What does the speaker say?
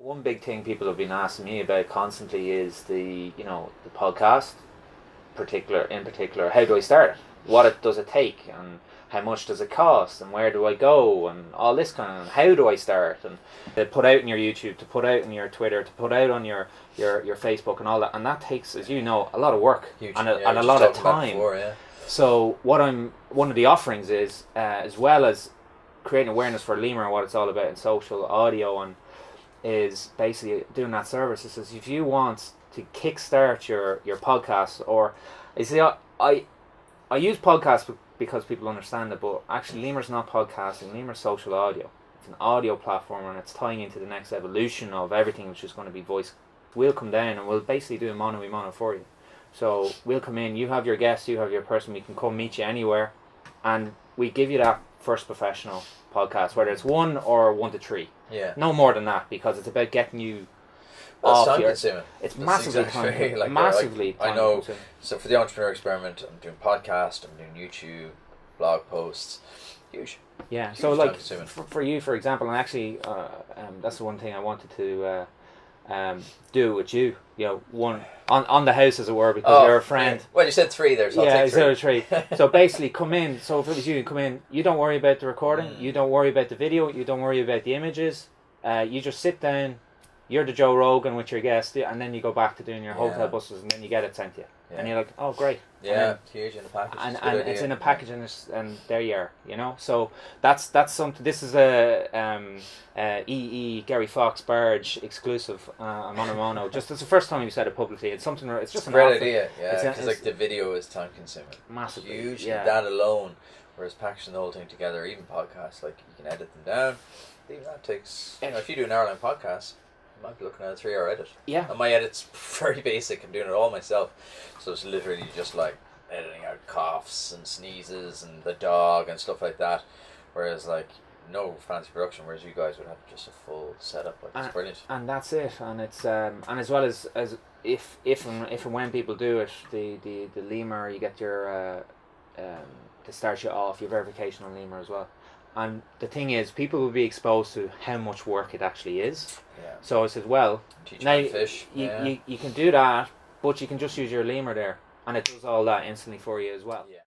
one big thing people have been asking me about constantly is the podcast, in particular. How do I start it? What does it take, and how much does it cost, and where do I go, and all this kind of. How do I start, and to put out in your YouTube, to put out in your Twitter, to put out on your Facebook and all that, and that takes, as you know, a lot of work and a lot of time. Before, yeah. So one of the offerings is as well as creating awareness for Limor and what it's all about in social audio, and is basically doing that service. It says if you want to kickstart your podcast, or I use podcasts because people understand it, but actually Limor's not podcasting. Limor's social audio. It's an audio platform, and it's tying into the next evolution of everything, which is going to be voice. We'll come down and we'll basically do a mono for you. So we'll come in, you have your guest, you have your person, we can come meet you anywhere, and we give you that first professional podcast, whether it's 1 or 1 to 3. Yeah. No more than that, because it's about getting you off off your... consuming. It's That's massively exactly time like, massively time I know. consuming. So for the entrepreneur experiment, I'm doing podcast, I'm doing YouTube, blog posts. Huge. Yeah. Huge So like time-consuming. for you, for example, and actually that's the one thing I wanted to do with you. You know, one on the house, as it were, because you're a friend. Yeah. Well, you said 3 there, so Yeah, I'll take 3. So basically, come in. So if it was you, come in. You don't worry about the recording. You don't worry about the video. You don't worry about the images. You just sit down. You're the Joe Rogan with your guest, and then you go back to doing your hotel buses, and then you get it sent to you, and you're like, oh, great. Yeah, huge in the package. And it's in a package, and there you are, you know. So that's something. This is a Gary Fox Barge exclusive on Mono. Just it's the first time you said it publicly. It's something. It's just a great an idea. Yeah, because like the video is time consuming. Massively. Huge. Yeah. That alone, whereas packaging the whole thing together, even podcasts, like you can edit them down. Even that takes. You know, if you do an hour-long podcast, you might be looking at a 3-hour edit. Yeah. And my edit's very basic. I'm doing it all myself. So it's literally just like editing out coughs and sneezes and the dog and stuff like that. Whereas like no fancy production, whereas you guys would have just a full setup. Like it's brilliant. And that's it. And it's and as well as if and when people do it, the Limor, you get your to start you off, your verification on Limor as well. And the thing is, people will be exposed to how much work it actually is. Yeah. So I said, well, teach now fish. You can do that, but you can just use your Limor there, and it does all that instantly for you as well. Yeah.